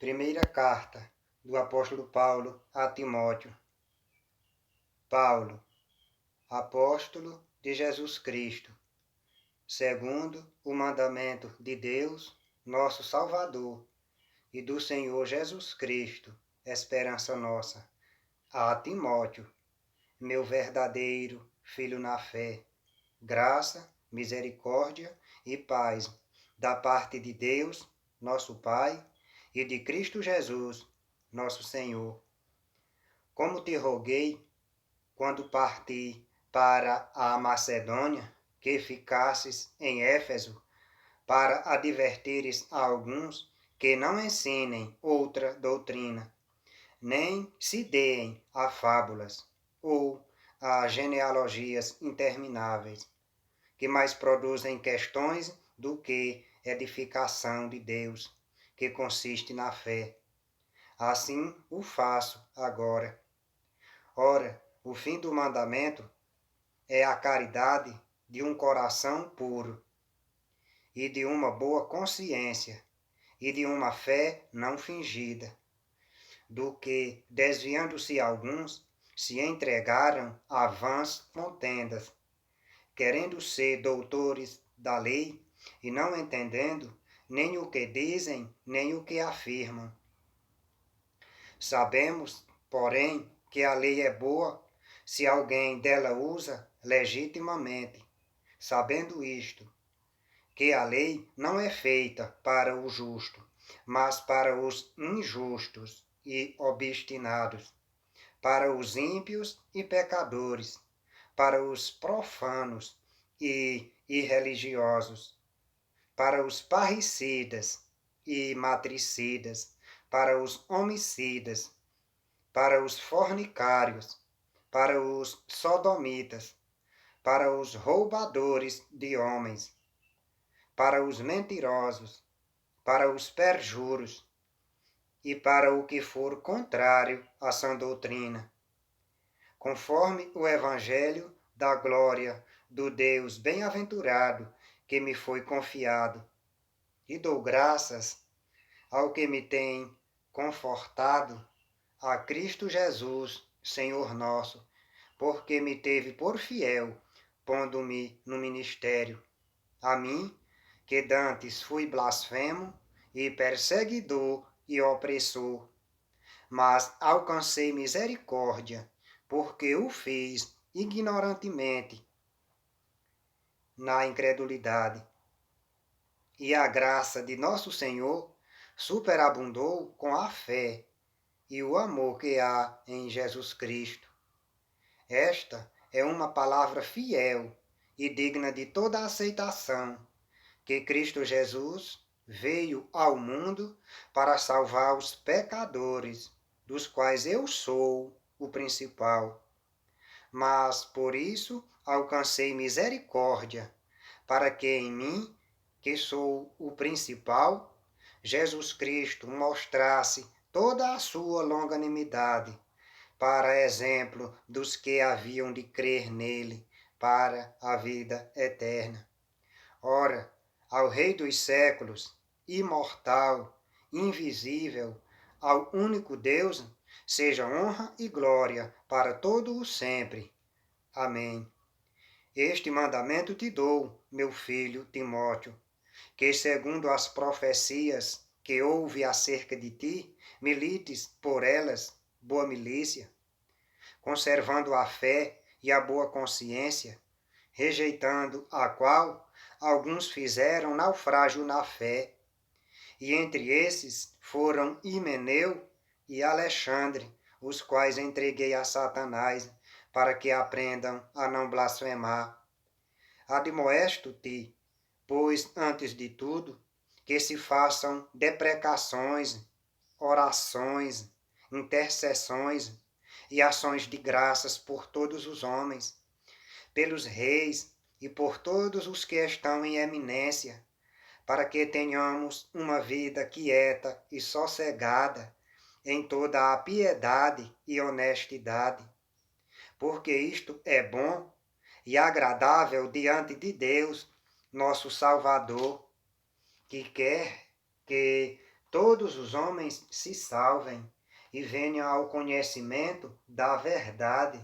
Primeira carta do apóstolo Paulo a Timóteo. Paulo, apóstolo de Jesus Cristo, segundo o mandamento de Deus, nosso Salvador, e do Senhor Jesus Cristo, esperança nossa, a Timóteo, meu verdadeiro filho na fé, graça, misericórdia e paz, da parte de Deus, nosso Pai, e de Cristo Jesus, nosso Senhor. Como te roguei, quando parti para a Macedônia, que ficasses em Éfeso, para advertires a alguns que não ensinem outra doutrina, nem se deem a fábulas ou a genealogias intermináveis, que mais produzem questões do que edificação de Deus, que consiste na fé. Assim o faço agora. Ora, o fim do mandamento é a caridade de um coração puro, e de uma boa consciência, e de uma fé não fingida, do que, desviando-se alguns, se entregaram a vãs contendas, querendo ser doutores da lei, e não entendendo nem o que dizem, nem o que afirmam. Sabemos, porém, que a lei é boa se alguém dela usa legitimamente, sabendo isto, que a lei não é feita para o justo, mas para os injustos e obstinados, para os ímpios e pecadores, para os profanos e irreligiosos, para os parricidas e matricidas, para os homicidas, para os fornicários, para os sodomitas, para os roubadores de homens, para os mentirosos, para os perjuros e para o que for contrário à sã doutrina, conforme o evangelho da glória do Deus bem-aventurado que me foi confiado. E dou graças ao que me tem confortado, a Cristo Jesus, Senhor nosso, porque me teve por fiel, pondo-me no ministério. A mim, que dantes fui blasfemo e perseguidor e opressor, mas alcancei misericórdia, porque o fiz ignorantemente, na incredulidade. E a graça de nosso Senhor superabundou com a fé e o amor que há em Jesus Cristo. Esta é uma palavra fiel e digna de toda aceitação, que Cristo Jesus veio ao mundo para salvar os pecadores, dos quais eu sou o principal. Mas por isso alcancei misericórdia, para que em mim, que sou o principal, Jesus Cristo mostrasse toda a sua longanimidade, para exemplo dos que haviam de crer nele, para a vida eterna. Ora, ao Rei dos séculos, imortal, invisível, ao único Deus, seja honra e glória para todo o sempre. Amém. Este mandamento te dou, meu filho Timóteo, que segundo as profecias que houve acerca de ti, milites por elas, boa milícia, conservando a fé e a boa consciência, rejeitando a qual alguns fizeram naufrágio na fé, e entre esses foram Himeneu e Alexandre, os quais entreguei a Satanás, para que aprendam a não blasfemar. Admoesto-te, pois, antes de tudo, que se façam deprecações, orações, intercessões e ações de graças por todos os homens, pelos reis e por todos os que estão em eminência, para que tenhamos uma vida quieta e sossegada em toda a piedade e honestidade, porque isto é bom e agradável diante de Deus, nosso Salvador, que quer que todos os homens se salvem e venham ao conhecimento da verdade,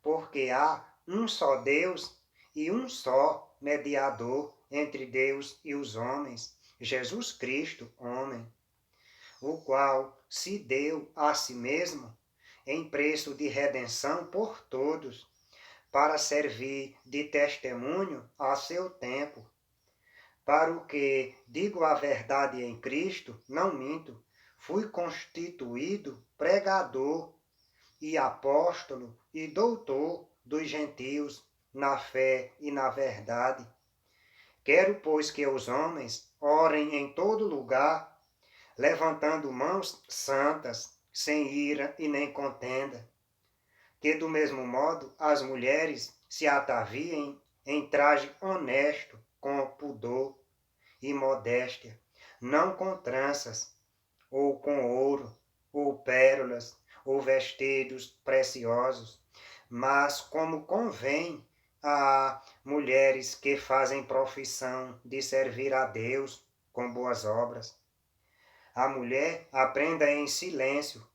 porque há um só Deus e um só mediador entre Deus e os homens, Jesus Cristo, homem, o qual se deu a si mesmo em preço de redenção por todos, para servir de testemunho a seu tempo. Para o que digo a verdade em Cristo, não minto, fui constituído pregador e apóstolo e doutor dos gentios na fé e na verdade. Quero, pois, que os homens orem em todo lugar, levantando mãos santas, sem ira e nem contenda. Que, do mesmo modo, as mulheres se ataviem em traje honesto, com pudor e modéstia, não com tranças, ou com ouro, ou pérolas, ou vestidos preciosos, mas como convém a mulheres que fazem profissão de servir a Deus com boas obras. A mulher aprenda em silêncio,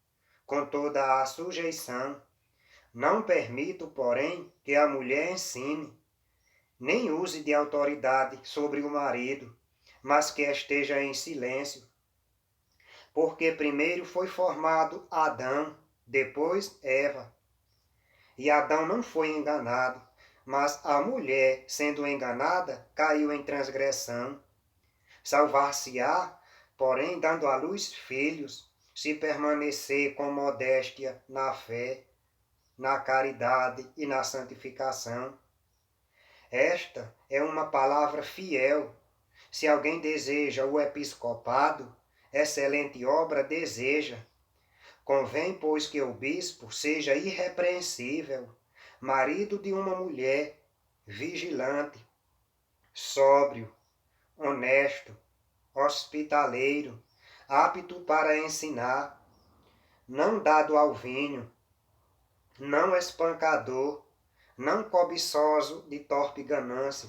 com toda a sujeição. Não permito, porém, que a mulher ensine, nem use de autoridade sobre o marido, mas que esteja em silêncio. Porque primeiro foi formado Adão, depois Eva. E Adão não foi enganado, mas a mulher, sendo enganada, caiu em transgressão. Salvar-se-á, porém, dando à luz filhos, se permanecer com modéstia na fé, na caridade e na santificação. Esta é uma palavra fiel. Se alguém deseja o episcopado, excelente obra deseja. Convém, pois, que o bispo seja irrepreensível, marido de uma mulher, vigilante, sóbrio, honesto, hospitaleiro, apto para ensinar, não dado ao vinho, não espancador, não cobiçoso de torpe ganância,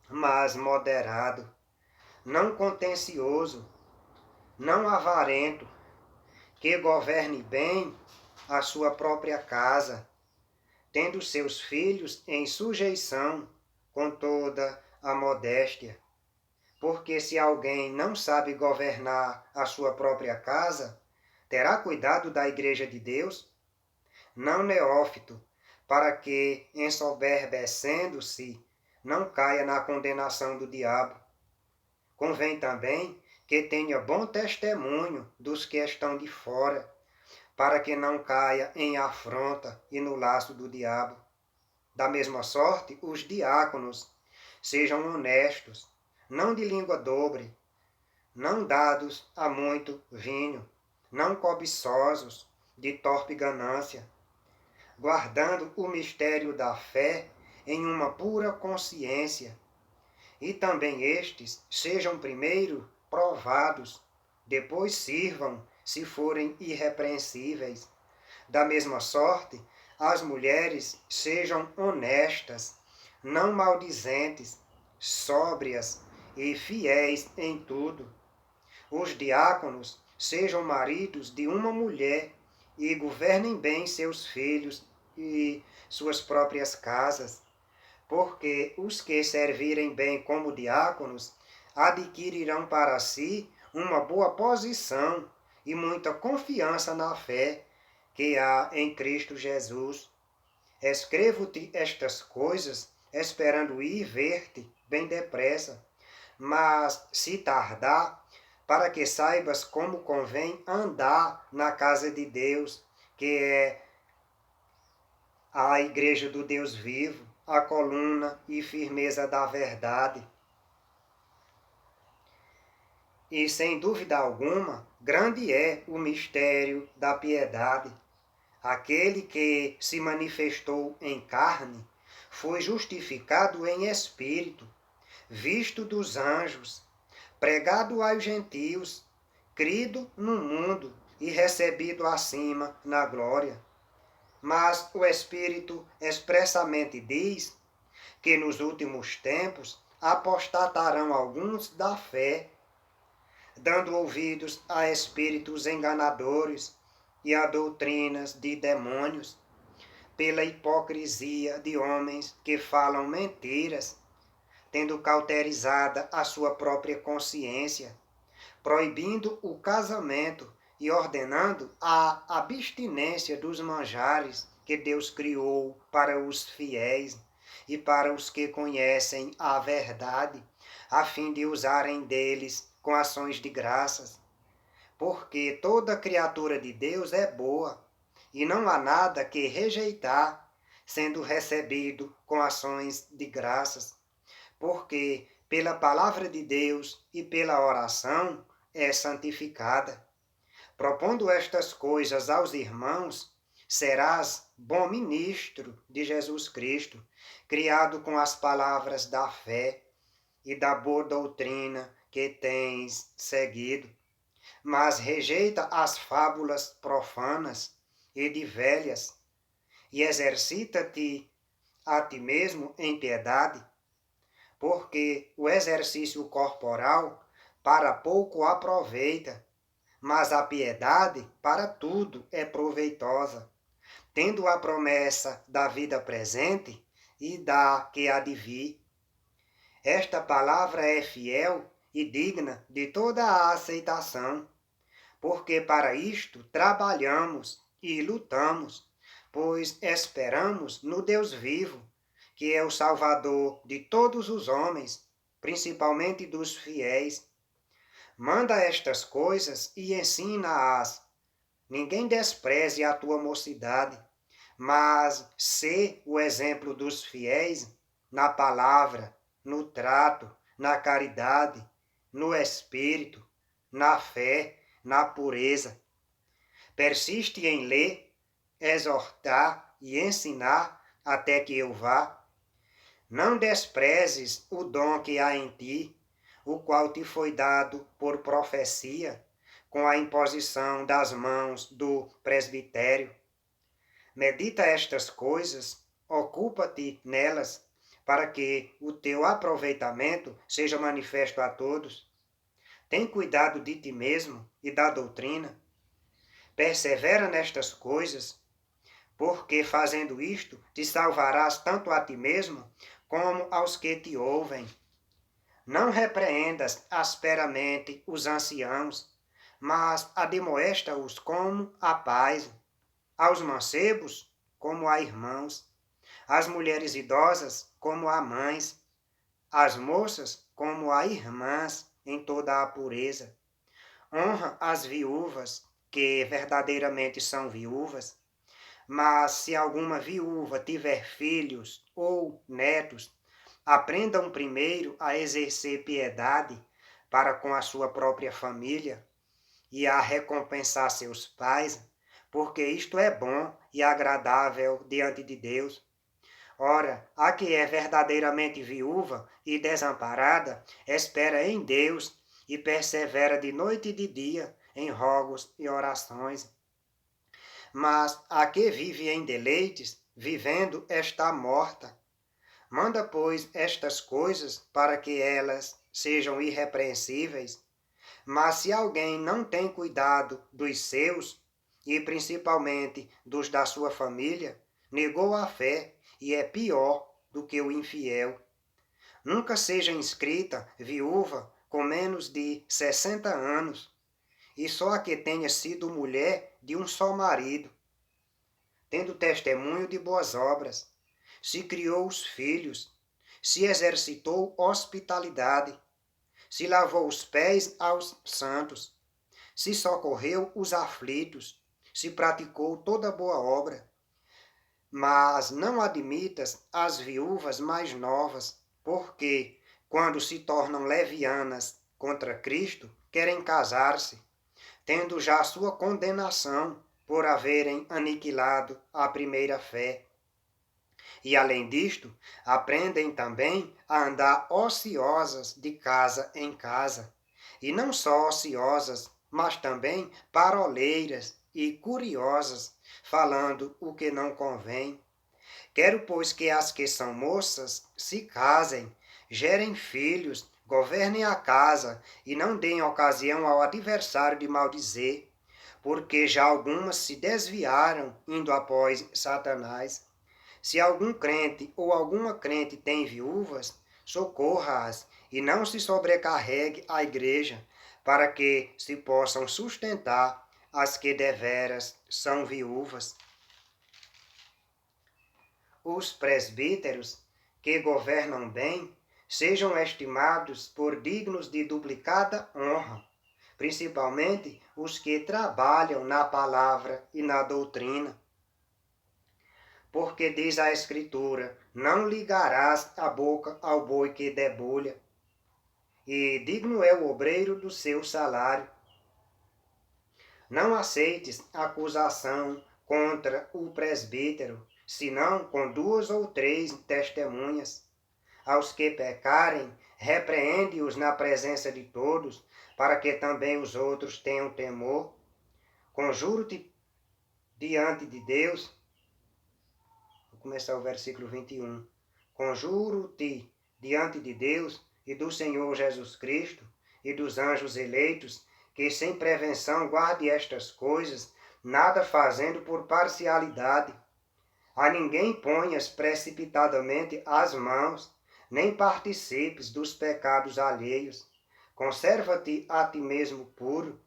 mas moderado, não contencioso, não avarento, que governe bem a sua própria casa, tendo seus filhos em sujeição com toda a modéstia. Porque se alguém não sabe governar a sua própria casa, terá cuidado da igreja de Deus? Não neófito, para que, ensoberbecendo-se, não caia na condenação do diabo. Convém também que tenha bom testemunho dos que estão de fora, para que não caia em afronta e no laço do diabo. Da mesma sorte, os diáconos sejam honestos, não de língua dobre, não dados a muito vinho, não cobiçosos de torpe ganância, guardando o mistério da fé em uma pura consciência. E também estes sejam primeiro provados, depois sirvam, se forem irrepreensíveis. Da mesma sorte, as mulheres sejam honestas, não maldizentes, sóbrias e fiéis em tudo. Os diáconos sejam maridos de uma mulher e governem bem seus filhos e suas próprias casas, porque os que servirem bem como diáconos adquirirão para si uma boa posição e muita confiança na fé que há em Cristo Jesus. Escrevo-te estas coisas, esperando ir ver-te bem depressa, mas se tardar, para que saibas como convém andar na casa de Deus, que é a igreja do Deus vivo, a coluna e firmeza da verdade. E, sem dúvida alguma, grande é o mistério da piedade. Aquele que se manifestou em carne foi justificado em espírito, visto dos anjos, pregado aos gentios, crido no mundo e recebido acima na glória. Mas o Espírito expressamente diz que nos últimos tempos apostatarão alguns da fé, dando ouvidos a espíritos enganadores e a doutrinas de demônios, pela hipocrisia de homens que falam mentiras, tendo cauterizada a sua própria consciência, proibindo o casamento e ordenando a abstinência dos manjares que Deus criou para os fiéis e para os que conhecem a verdade, a fim de usarem deles com ações de graças. Porque toda criatura de Deus é boa, e não há nada que rejeitar, sendo recebido com ações de graças. Porque pela palavra de Deus e pela oração é santificada. Propondo estas coisas aos irmãos, serás bom ministro de Jesus Cristo, criado com as palavras da fé e da boa doutrina que tens seguido. Mas rejeita as fábulas profanas e de velhas, e exercita-te a ti mesmo em piedade, porque o exercício corporal para pouco aproveita, mas a piedade para tudo é proveitosa, tendo a promessa da vida presente e da que há de vir. Esta palavra é fiel e digna de toda a aceitação, porque para isto trabalhamos e lutamos, pois esperamos no Deus vivo, que é o Salvador de todos os homens, principalmente dos fiéis. Manda estas coisas e ensina-as. Ninguém despreze a tua mocidade, mas sê o exemplo dos fiéis na palavra, no trato, na caridade, no espírito, na fé, na pureza. Persiste em ler, exortar e ensinar até que eu vá. Não desprezes o dom que há em ti, o qual te foi dado por profecia, com a imposição das mãos do presbitério. Medita estas coisas, ocupa-te nelas, para que o teu aproveitamento seja manifesto a todos. Tem cuidado de ti mesmo e da doutrina. Persevera nestas coisas, porque fazendo isto te salvarás tanto a ti mesmo como aos que te ouvem. Não repreendas asperamente os anciãos, mas admoesta-os como a pais, aos mancebos como a irmãos, às mulheres idosas como a mães, às moças como a irmãs em toda a pureza. Honra as viúvas, que verdadeiramente são viúvas, mas se alguma viúva tiver filhos ou netos, aprendam primeiro a exercer piedade para com a sua própria família e a recompensar seus pais, porque isto é bom e agradável diante de Deus. Ora, a que é verdadeiramente viúva e desamparada, espera em Deus e persevera de noite e de dia em rogos e orações. Mas a que vive em deleites, vivendo está morta. Manda, pois, estas coisas para que elas sejam irrepreensíveis. Mas se alguém não tem cuidado dos seus, e principalmente dos da sua família, negou a fé e é pior do que o infiel. Nunca seja inscrita viúva com menos de 60 anos, e só a que tenha sido mulher de um só marido, tendo testemunho de boas obras, se criou os filhos, se exercitou hospitalidade, se lavou os pés aos santos, se socorreu os aflitos, se praticou toda boa obra. Mas não admitas as viúvas mais novas, porque, quando se tornam levianas contra Cristo, querem casar-se, tendo já sua condenação por haverem aniquilado a primeira fé. E, além disto, aprendem também a andar ociosas de casa em casa, e não só ociosas, mas também paroleiras e curiosas, falando o que não convém. Quero, pois, que as que são moças se casem, gerem filhos, governem a casa e não deem ocasião ao adversário de maldizer, porque já algumas se desviaram indo após Satanás. Se algum crente ou alguma crente tem viúvas, socorra-as e não se sobrecarregue a igreja, para que se possam sustentar as que deveras são viúvas. Os presbíteros que governam bem sejam estimados por dignos de duplicada honra, principalmente os que trabalham na palavra e na doutrina. Porque diz a Escritura: não ligarás a boca ao boi que debulha, e digno é o obreiro do seu salário. Não aceites acusação contra o presbítero, senão com 2 ou 3 testemunhas. Aos que pecarem, repreende-os na presença de todos, para que também os outros tenham temor. Conjuro-te diante de Deus. Vou começar o versículo 21. Conjuro-te diante de Deus e do Senhor Jesus Cristo e dos anjos eleitos, que sem prevenção guarde estas coisas, nada fazendo por parcialidade. A ninguém ponhas precipitadamente as mãos, nem participes dos pecados alheios. Conserva-te a ti mesmo puro.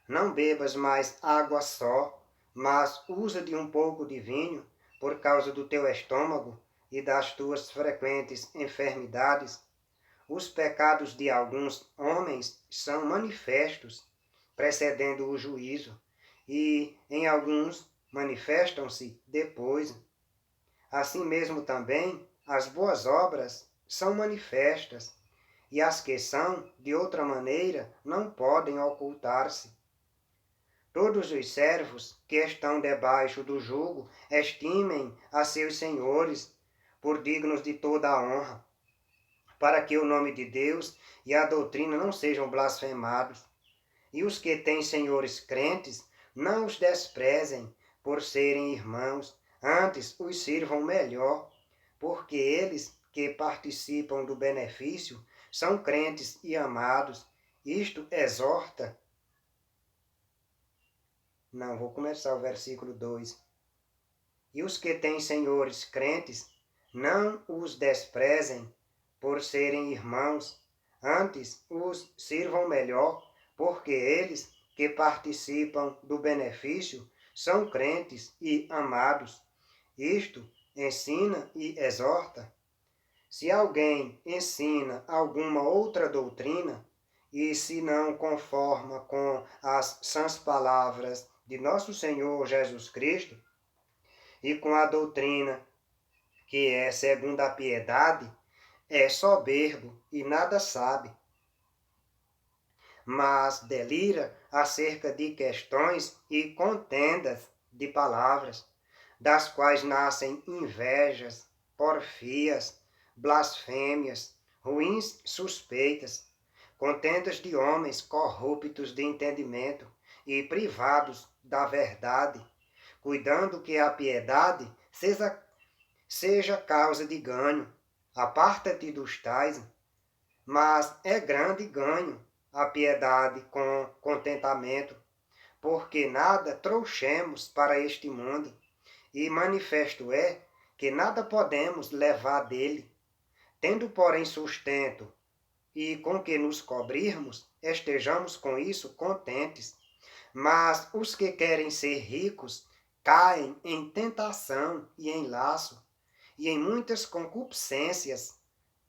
Não bebas mais água só, mas usa de um pouco de vinho, por causa do teu estômago e das tuas frequentes enfermidades. Os pecados de alguns homens são manifestos, precedendo o juízo, e em alguns manifestam-se depois. Assim mesmo também as boas obras são manifestas, e as que são de outra maneira não podem ocultar-se. Todos os servos que estão debaixo do jugo estimem a seus senhores por dignos de toda a honra, para que o nome de Deus e a doutrina não sejam blasfemados. E os que têm senhores crentes, não os desprezem por serem irmãos, antes os sirvam melhor, porque eles que participam do benefício são crentes e amados. Isto exorta. Não, vou começar o versículo 2. E os que têm senhores crentes, não os desprezem por serem irmãos, antes os sirvam melhor, porque eles que participam do benefício são crentes e amados. Isto ensina e exorta. Se alguém ensina alguma outra doutrina, e se não conforma com as sãs palavras de nosso Senhor Jesus Cristo, e com a doutrina que é segundo a piedade, é soberbo e nada sabe, mas delira acerca de questões e contendas de palavras, das quais nascem invejas, porfias, blasfêmias, ruins suspeitas, contendas de homens corruptos de entendimento e privados da verdade, cuidando que a piedade seja causa de ganho. Aparta-te dos tais, mas é grande ganho a piedade com contentamento, porque nada trouxemos para este mundo, e manifesto é que nada podemos levar dele. Tendo, porém, sustento e com que nos cobrirmos, estejamos com isso contentes. Mas os que querem ser ricos caem em tentação e em laço, e em muitas concupiscências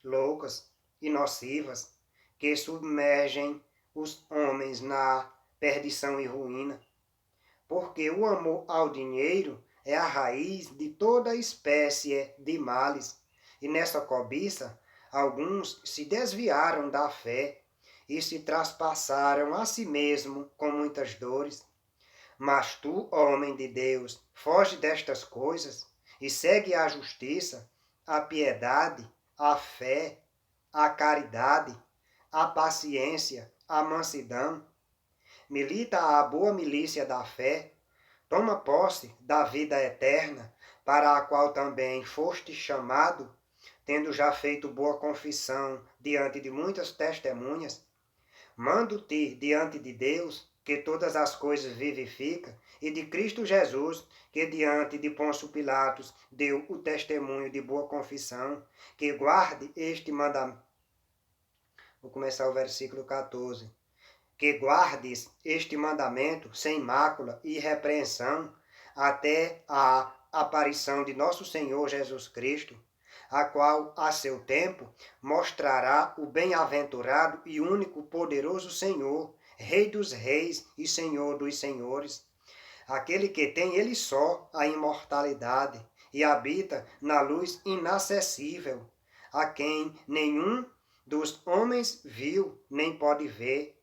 loucas e nocivas, que submergem os homens na perdição e ruína. Porque o amor ao dinheiro é a raiz de toda espécie de males, e nessa cobiça alguns se desviaram da fé e se traspassaram a si mesmo com muitas dores. Mas tu, homem de Deus, foge destas coisas e segue a justiça, a piedade, a fé, a caridade, a paciência, a mansidão. Milita a boa milícia da fé, toma posse da vida eterna, para a qual também foste chamado, tendo já feito boa confissão diante de muitas testemunhas, mando-te diante de Deus, que todas as coisas vivifica, e de Cristo Jesus, que diante de Pôncio Pilatos deu o testemunho de boa confissão, que guarde este mandamento. Vou começar o versículo 14. Que guardes este mandamento sem mácula e repreensão até a aparição de nosso Senhor Jesus Cristo, a qual, a seu tempo, mostrará o bem-aventurado e único poderoso Senhor, Rei dos reis e Senhor dos senhores, aquele que tem ele só a imortalidade e habita na luz inacessível, a quem nenhum dos homens viu nem pode ver,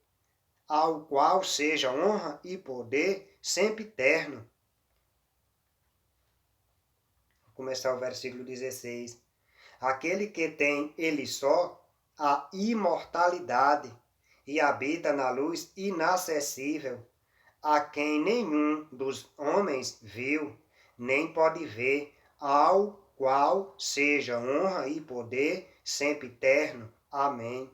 ao qual seja honra e poder sempre eterno. Vou começar o versículo 16. Aquele que tem ele só a imortalidade e habita na luz inacessível, a quem nenhum dos homens viu, nem pode ver, ao qual seja honra e poder sempre eterno. Amém.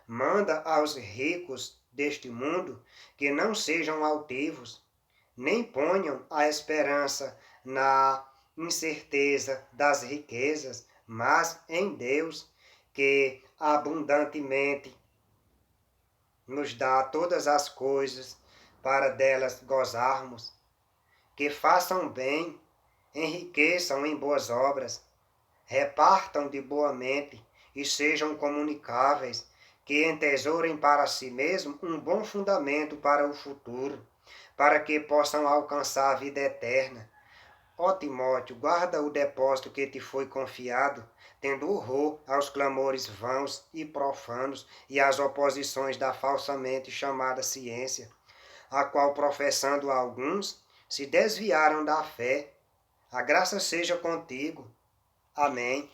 Manda aos ricos deste mundo que não sejam altivos, nem ponham a esperança na incerteza das riquezas, mas em Deus, que abundantemente nos dá todas as coisas para delas gozarmos, que façam bem, enriqueçam em boas obras, repartam de boa mente e sejam comunicáveis, que entesourem para si mesmo um bom fundamento para o futuro, para que possam alcançar a vida eterna. Ó Timóteo, guarda o depósito que te foi confiado, tendo horror aos clamores vãos e profanos e às oposições da falsamente chamada ciência, a qual, professando alguns, se desviaram da fé. A graça seja contigo. Amém.